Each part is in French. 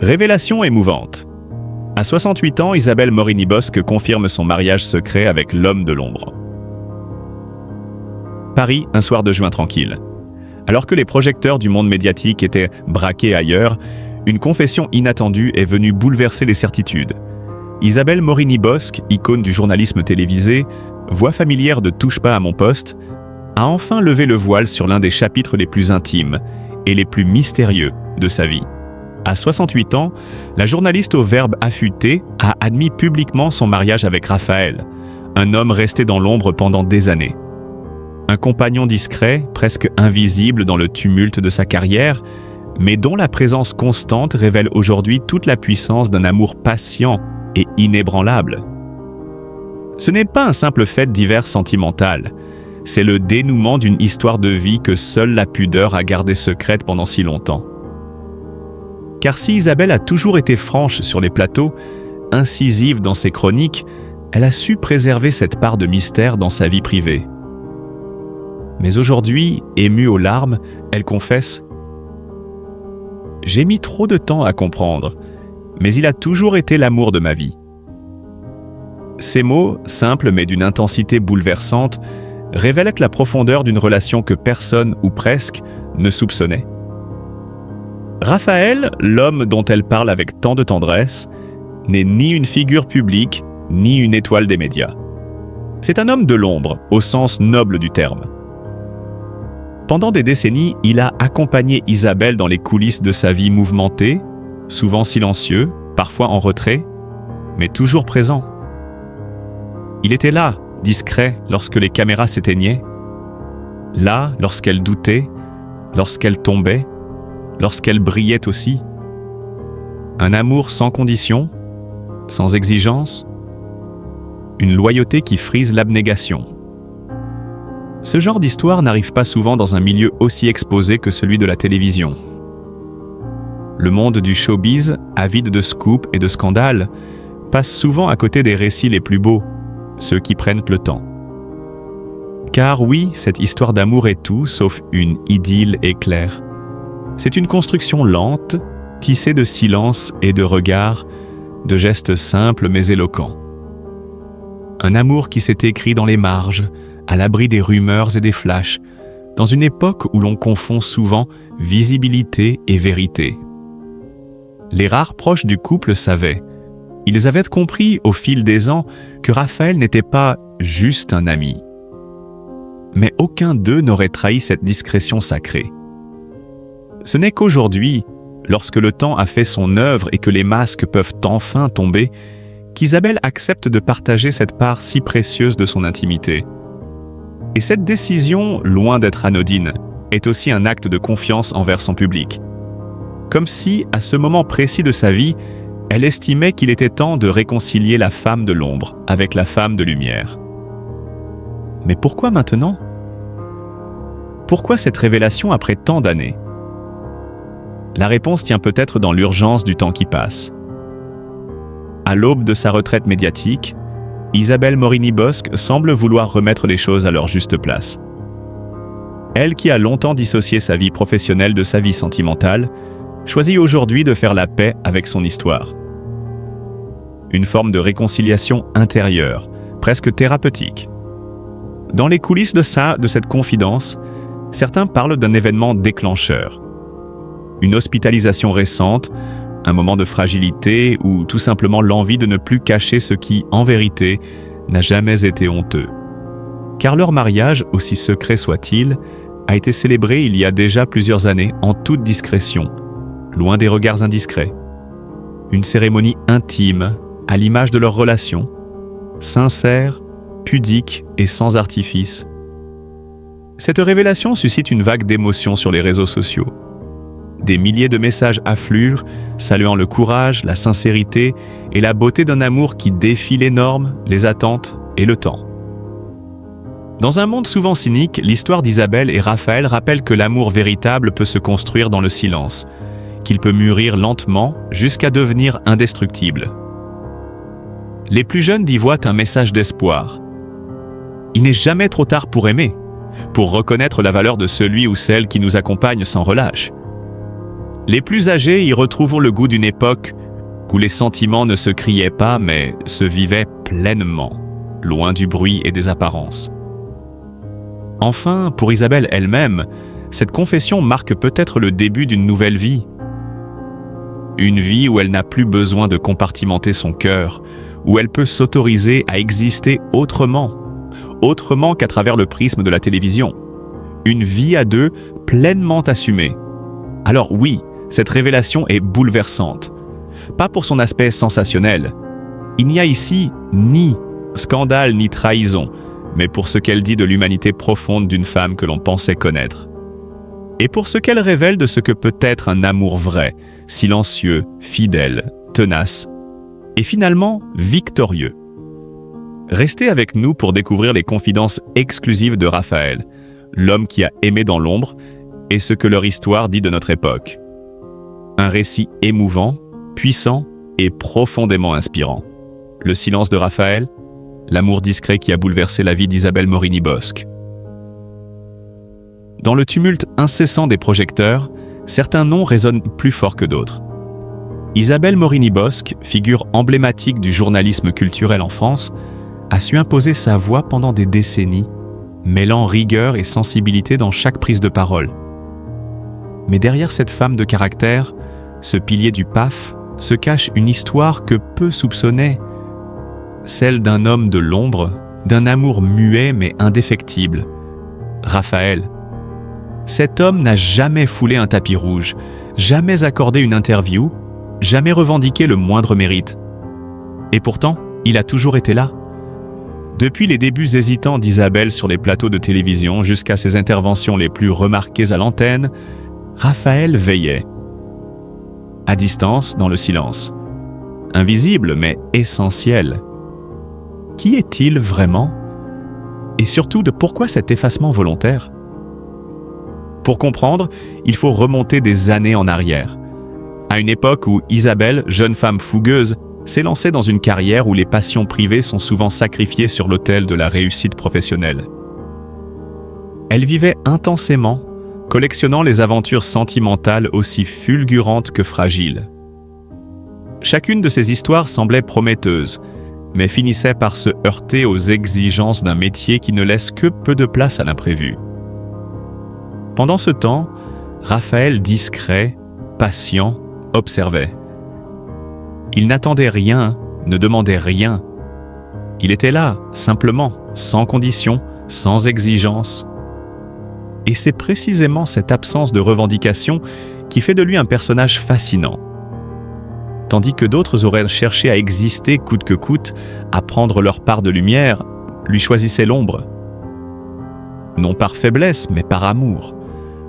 Révélation émouvante. À 68 ans, Isabelle Morini-Bosque confirme son mariage secret avec l'homme de l'ombre. Paris, un soir de juin tranquille. Alors que les projecteurs du monde médiatique étaient braqués ailleurs, une confession inattendue est venue bouleverser les certitudes. Isabelle Morini-Bosque, icône du journalisme télévisé, voix familière de Touche pas à mon poste, a enfin levé le voile sur l'un des chapitres les plus intimes et les plus mystérieux de sa vie. À 68 ans, la journaliste au verbe affûté a admis publiquement son mariage avec Raphaël, un homme resté dans l'ombre pendant des années. Un compagnon discret, presque invisible dans le tumulte de sa carrière, mais dont la présence constante révèle aujourd'hui toute la puissance d'un amour patient et inébranlable. Ce n'est pas un simple fait divers sentimental, c'est le dénouement d'une histoire de vie que seule la pudeur a gardée secrète pendant si longtemps. Car si Isabelle a toujours été franche sur les plateaux, incisive dans ses chroniques, elle a su préserver cette part de mystère dans sa vie privée. Mais aujourd'hui, émue aux larmes, elle confesse « J'ai mis trop de temps à comprendre, mais il a toujours été l'amour de ma vie. » Ces mots, simples mais d'une intensité bouleversante, révèlent la profondeur d'une relation que personne, ou presque, ne soupçonnait. Raphaël, l'homme dont elle parle avec tant de tendresse, n'est ni une figure publique, ni une étoile des médias. C'est un homme de l'ombre, au sens noble du terme. Pendant des décennies, il a accompagné Isabelle dans les coulisses de sa vie mouvementée, souvent silencieux, parfois en retrait, mais toujours présent. Il était là, discret, lorsque les caméras s'éteignaient, là lorsqu'elle doutait, lorsqu'elle tombait, lorsqu'elle brillait aussi. Un amour sans condition, sans exigence, une loyauté qui frise l'abnégation. Ce genre d'histoire n'arrive pas souvent dans un milieu aussi exposé que celui de la télévision. Le monde du showbiz, avide de scoops et de scandales, passe souvent à côté des récits les plus beaux, ceux qui prennent le temps. Car oui, cette histoire d'amour est tout sauf une idylle éclair. C'est une construction lente, tissée de silence et de regards, de gestes simples mais éloquents. Un amour qui s'est écrit dans les marges, à l'abri des rumeurs et des flashs, dans une époque où l'on confond souvent visibilité et vérité. Les rares proches du couple savaient. Ils avaient compris au fil des ans que Raphaël n'était pas juste un ami. Mais aucun d'eux n'aurait trahi cette discrétion sacrée. Ce n'est qu'aujourd'hui, lorsque le temps a fait son œuvre et que les masques peuvent enfin tomber, qu'Isabelle accepte de partager cette part si précieuse de son intimité. Et cette décision, loin d'être anodine, est aussi un acte de confiance envers son public. Comme si, à ce moment précis de sa vie, elle estimait qu'il était temps de réconcilier la femme de l'ombre avec la femme de lumière. Mais pourquoi maintenant ? Pourquoi cette révélation après tant d'années ? La réponse tient peut-être dans l'urgence du temps qui passe. À l'aube de sa retraite médiatique, Isabelle Morini-Bosque semble vouloir remettre les choses à leur juste place. Elle qui a longtemps dissocié sa vie professionnelle de sa vie sentimentale, choisit aujourd'hui de faire la paix avec son histoire. Une forme de réconciliation intérieure, presque thérapeutique. Dans les coulisses de cette confidence, certains parlent d'un événement déclencheur. Une hospitalisation récente, un moment de fragilité ou tout simplement l'envie de ne plus cacher ce qui, en vérité, n'a jamais été honteux. Car leur mariage, aussi secret soit-il, a été célébré il y a déjà plusieurs années en toute discrétion, loin des regards indiscrets. Une cérémonie intime, à l'image de leur relation, sincère, pudique et sans artifice. Cette révélation suscite une vague d'émotions sur les réseaux sociaux. Des milliers de messages affluent, saluant le courage, la sincérité et la beauté d'un amour qui défie les normes, les attentes et le temps. Dans un monde souvent cynique, l'histoire d'Isabelle et Raphaël rappelle que l'amour véritable peut se construire dans le silence, qu'il peut mûrir lentement jusqu'à devenir indestructible. Les plus jeunes y voient un message d'espoir. Il n'est jamais trop tard pour aimer, pour reconnaître la valeur de celui ou celle qui nous accompagne sans relâche. Les plus âgés y retrouvent le goût d'une époque où les sentiments ne se criaient pas mais se vivaient pleinement, loin du bruit et des apparences. Enfin, pour Isabelle elle-même, cette confession marque peut-être le début d'une nouvelle vie. Une vie où elle n'a plus besoin de compartimenter son cœur, où elle peut s'autoriser à exister autrement qu'à travers le prisme de la télévision. Une vie à deux pleinement assumée. Alors oui, cette révélation est bouleversante. Pas pour son aspect sensationnel. Il n'y a ici ni scandale ni trahison, mais pour ce qu'elle dit de l'humanité profonde d'une femme que l'on pensait connaître. Et pour ce qu'elle révèle de ce que peut être un amour vrai, silencieux, fidèle, tenace, et finalement victorieux. Restez avec nous pour découvrir les confidences exclusives de Raphaël, l'homme qui a aimé dans l'ombre, et ce que leur histoire dit de notre époque. Un récit émouvant, puissant et profondément inspirant. Le silence de Raphaël, l'amour discret qui a bouleversé la vie d'Isabelle Morini-Bosc. Dans le tumulte incessant des projecteurs, certains noms résonnent plus fort que d'autres. Isabelle Morini-Bosc, figure emblématique du journalisme culturel en France, a su imposer sa voix pendant des décennies, mêlant rigueur et sensibilité dans chaque prise de parole. Mais derrière cette femme de caractère, ce pilier du PAF, se cache une histoire que peu soupçonnaient, celle d'un homme de l'ombre, d'un amour muet mais indéfectible, Raphaël. Cet homme n'a jamais foulé un tapis rouge, jamais accordé une interview, jamais revendiqué le moindre mérite. Et pourtant, il a toujours été là. Depuis les débuts hésitants d'Isabelle sur les plateaux de télévision jusqu'à ses interventions les plus remarquées à l'antenne, Raphaël veillait. À distance, dans le silence. Invisible, mais essentiel. Qui est-il vraiment? Et surtout, de pourquoi cet effacement volontaire? Pour comprendre, il faut remonter des années en arrière. À une époque où Isabelle, jeune femme fougueuse, s'est lancée dans une carrière où les passions privées sont souvent sacrifiées sur l'autel de la réussite professionnelle. Elle vivait intensément, collectionnant les aventures sentimentales aussi fulgurantes que fragiles. Chacune de ces histoires semblait prometteuse, mais finissait par se heurter aux exigences d'un métier qui ne laisse que peu de place à l'imprévu. Pendant ce temps, Raphaël, discret, patient, observait. Il n'attendait rien, ne demandait rien. Il était là, simplement, sans condition, sans exigence. Et c'est précisément cette absence de revendication qui fait de lui un personnage fascinant. Tandis que d'autres auraient cherché à exister coûte que coûte, à prendre leur part de lumière, lui choisissaient l'ombre. Non par faiblesse, mais par amour.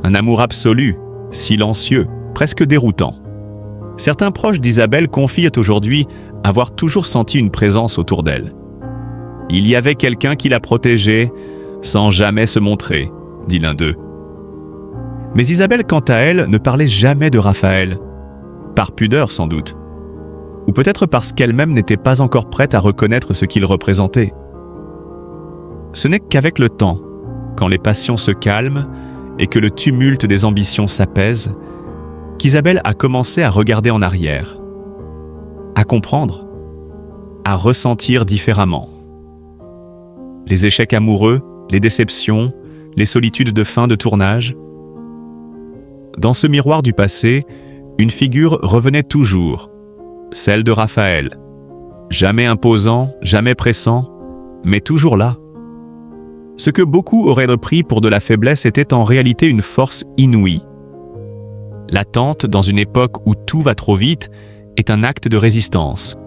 Un amour absolu, silencieux, presque déroutant. Certains proches d'Isabelle confient aujourd'hui avoir toujours senti une présence autour d'elle. Il y avait quelqu'un qui la protégeait, sans jamais se montrer, dit l'un d'eux. Mais Isabelle, quant à elle, ne parlait jamais de Raphaël. Par pudeur, sans doute. Ou peut-être parce qu'elle-même n'était pas encore prête à reconnaître ce qu'il représentait. Ce n'est qu'avec le temps, quand les passions se calment et que le tumulte des ambitions s'apaise, qu'Isabelle a commencé à regarder en arrière, à comprendre, à ressentir différemment. Les échecs amoureux, les déceptions, les solitudes de fin de tournage. Dans ce miroir du passé, une figure revenait toujours, celle de Raphaël. Jamais imposant, jamais pressant, mais toujours là. Ce que beaucoup auraient pris pour de la faiblesse était en réalité une force inouïe. L'attente dans une époque où tout va trop vite est un acte de résistance.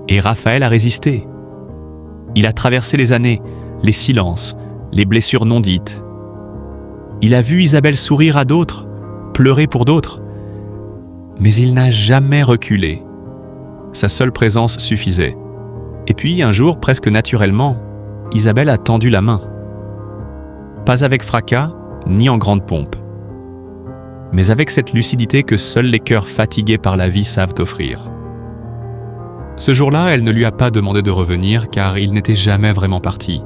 Et Raphaël a résisté. Il a traversé les années, les silences, les blessures non dites. Il a vu Isabelle sourire à d'autres, pleurer pour d'autres. Mais il n'a jamais reculé. Sa seule présence suffisait. Et puis, un jour, presque naturellement, Isabelle a tendu la main. Pas avec fracas, ni en grande pompe. Mais avec cette lucidité que seuls les cœurs fatigués par la vie savent offrir. Ce jour-là, elle ne lui a pas demandé de revenir car il n'était jamais vraiment parti.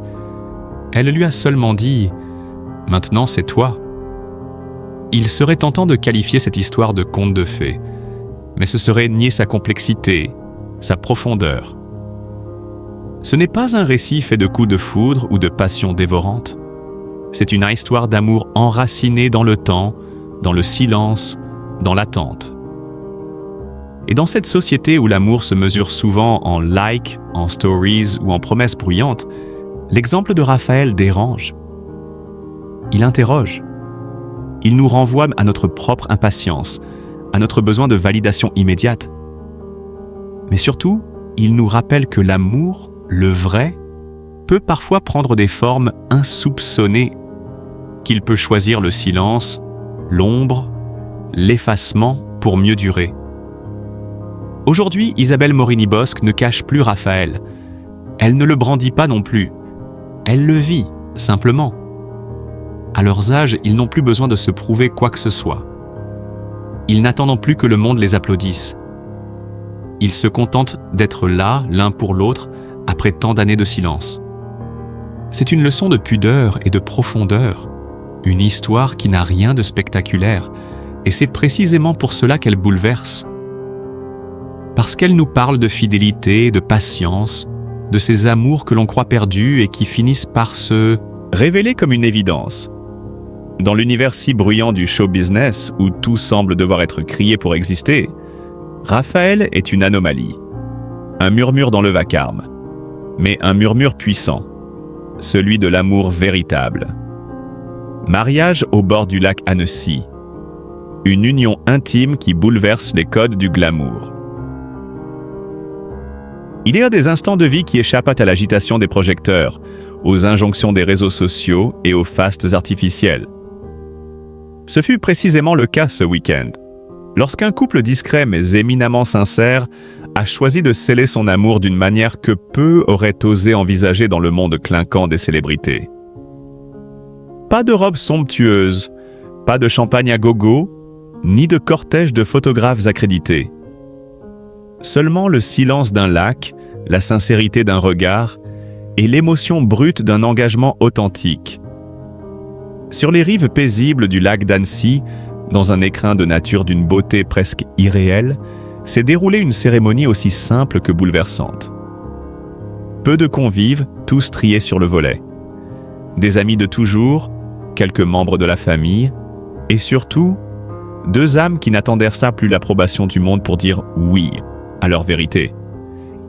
Elle lui a seulement dit « Maintenant, c'est toi ». Il serait tentant de qualifier cette histoire de conte de fées, mais ce serait nier sa complexité, sa profondeur. Ce n'est pas un récit fait de coups de foudre ou de passion dévorante. C'est une histoire d'amour enracinée dans le temps, dans le silence, dans l'attente. Et dans cette société où l'amour se mesure souvent en likes, en stories ou en promesses bruyantes, l'exemple de Raphaël dérange. Il interroge. Il nous renvoie à notre propre impatience, à notre besoin de validation immédiate. Mais surtout, il nous rappelle que l'amour, le vrai, peut parfois prendre des formes insoupçonnées, qu'il peut choisir le silence, l'ombre, l'effacement pour mieux durer. Aujourd'hui, Isabelle Morini-Bosc ne cache plus Raphaël. Elle ne le brandit pas non plus. Elle le vit, simplement. À leurs âges, ils n'ont plus besoin de se prouver quoi que ce soit. Ils n'attendent plus que le monde les applaudisse. Ils se contentent d'être là, l'un pour l'autre, après tant d'années de silence. C'est une leçon de pudeur et de profondeur, une histoire qui n'a rien de spectaculaire, et c'est précisément pour cela qu'elle bouleverse. Parce qu'elle nous parle de fidélité, de patience, de ces amours que l'on croit perdus et qui finissent par se révéler comme une évidence. Dans l'univers si bruyant du show business, où tout semble devoir être crié pour exister, Raphaël est une anomalie. Un murmure dans le vacarme, mais un murmure puissant, celui de l'amour véritable. Mariage au bord du lac Annecy, une union intime qui bouleverse les codes du glamour. Il y a des instants de vie qui échappent à l'agitation des projecteurs, aux injonctions des réseaux sociaux et aux fastes artificiels. Ce fut précisément le cas ce week-end, lorsqu'un couple discret mais éminemment sincère a choisi de sceller son amour d'une manière que peu auraient osé envisager dans le monde clinquant des célébrités. Pas de robe somptueuse, pas de champagne à gogo, ni de cortège de photographes accrédités. Seulement le silence d'un lac, la sincérité d'un regard et l'émotion brute d'un engagement authentique. Sur les rives paisibles du lac d'Annecy, dans un écrin de nature d'une beauté presque irréelle, s'est déroulée une cérémonie aussi simple que bouleversante. Peu de convives, tous triés sur le volet. Des amis de toujours, quelques membres de la famille, et surtout, deux âmes qui n'attendaient ça plus l'approbation du monde pour dire oui à leur vérité.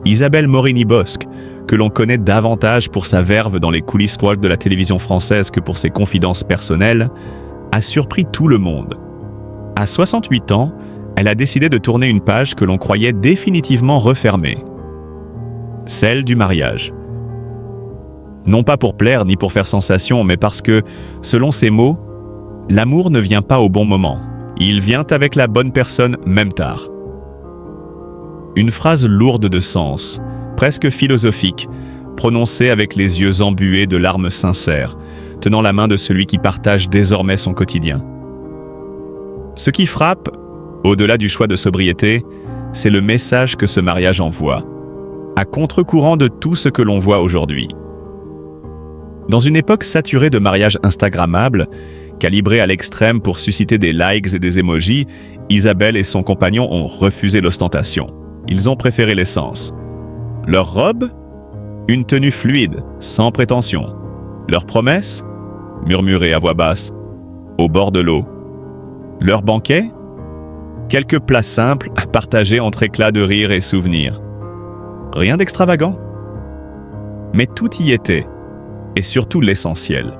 Isabelle Morini-Bosc, que l'on connaît davantage pour sa verve dans les coulisses proches de la télévision française que pour ses confidences personnelles, a surpris tout le monde. À 68 ans, elle a décidé de tourner une page que l'on croyait définitivement refermée. Celle du mariage. Non pas pour plaire ni pour faire sensation, mais parce que, selon ses mots, l'amour ne vient pas au bon moment. Il vient avec la bonne personne, même tard. Une phrase lourde de sens, presque philosophique, prononcée avec les yeux embués de larmes sincères, tenant la main de celui qui partage désormais son quotidien. Ce qui frappe, au-delà du choix de sobriété, c'est le message que ce mariage envoie, à contre-courant de tout ce que l'on voit aujourd'hui. Dans une époque saturée de mariages instagrammables, calibrés à l'extrême pour susciter des likes et des emojis, Isabelle et son compagnon ont refusé l'ostentation. Ils ont préféré l'essence. Leur robe? Une tenue fluide, sans prétention. Leur promesse? Murmurée à voix basse, au bord de l'eau. Leur banquet? Quelques plats simples, partagés entre éclats de rire et souvenirs. Rien d'extravagant. Mais tout y était, et surtout l'essentiel.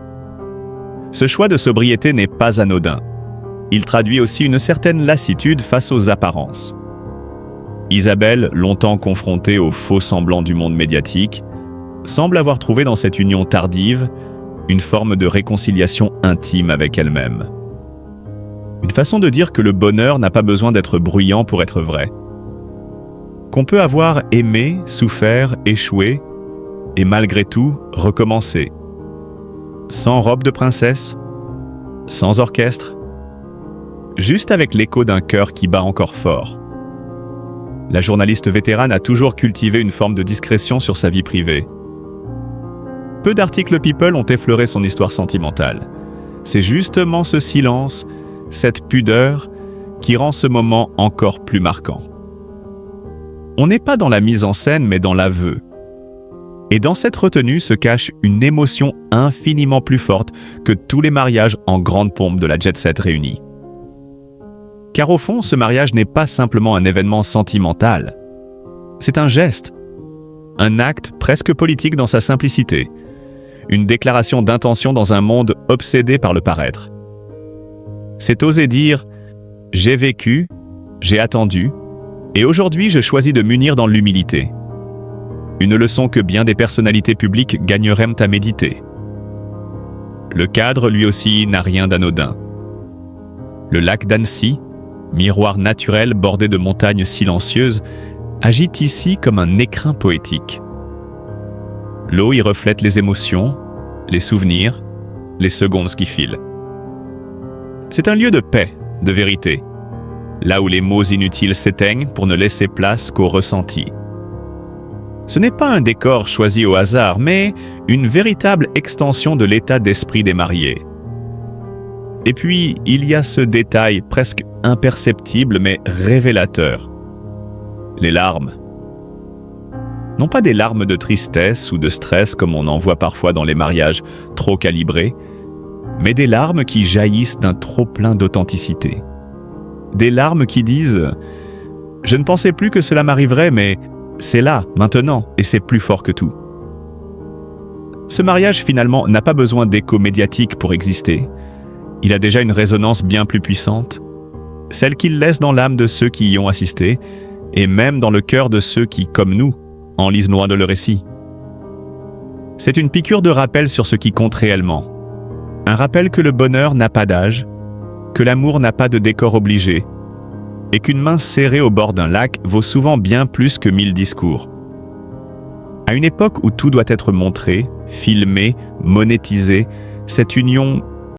Ce choix de sobriété n'est pas anodin. Il traduit aussi une certaine lassitude face aux apparences. Isabelle, longtemps confrontée aux faux semblants du monde médiatique, semble avoir trouvé dans cette union tardive une forme de réconciliation intime avec elle-même. Une façon de dire que le bonheur n'a pas besoin d'être bruyant pour être vrai. Qu'on peut avoir aimé, souffert, échoué, et malgré tout, recommencer. Sans robe de princesse, sans orchestre, juste avec l'écho d'un cœur qui bat encore fort. La journaliste vétérane a toujours cultivé une forme de discrétion sur sa vie privée. Peu d'articles People ont effleuré son histoire sentimentale. C'est justement ce silence, cette pudeur qui rend ce moment encore plus marquant. On n'est pas dans la mise en scène, mais dans l'aveu. Et dans cette retenue se cache une émotion infiniment plus forte que tous les mariages en grande pompe de la jet-set réunis. Car au fond, ce mariage n'est pas simplement un événement sentimental. C'est un geste, un acte presque politique dans sa simplicité, une déclaration d'intention dans un monde obsédé par le paraître. C'est oser dire « j'ai vécu, j'ai attendu, et aujourd'hui je choisis de m'unir dans l'humilité ». Une leçon que bien des personnalités publiques gagneraient à méditer. Le cadre, lui aussi, n'a rien d'anodin. Le lac d'Annecy, miroir naturel bordé de montagnes silencieuses, agite ici comme un écrin poétique. L'eau y reflète les émotions, les souvenirs, les secondes qui filent. C'est un lieu de paix, de vérité, là où les mots inutiles s'éteignent pour ne laisser place qu'au ressenti. Ce n'est pas un décor choisi au hasard, mais une véritable extension de l'état d'esprit des mariés. Et puis, il y a ce détail presque imperceptible mais révélateur. Les larmes. Non pas des larmes de tristesse ou de stress comme on en voit parfois dans les mariages trop calibrés, mais des larmes qui jaillissent d'un trop-plein d'authenticité. Des larmes qui disent « Je ne pensais plus que cela m'arriverait, mais c'est là, maintenant, et c'est plus fort que tout. » Ce mariage, finalement, n'a pas besoin d'écho médiatique pour exister. Il a déjà une résonance bien plus puissante, celle qu'il laisse dans l'âme de ceux qui y ont assisté, et même dans le cœur de ceux qui, comme nous, en lisent loin de le récit. C'est une piqûre de rappel sur ce qui compte réellement. Un rappel que le bonheur n'a pas d'âge, que l'amour n'a pas de décor obligé, et qu'une main serrée au bord d'un lac vaut souvent bien plus que 1000 discours. À une époque où tout doit être montré, filmé, monétisé, cette union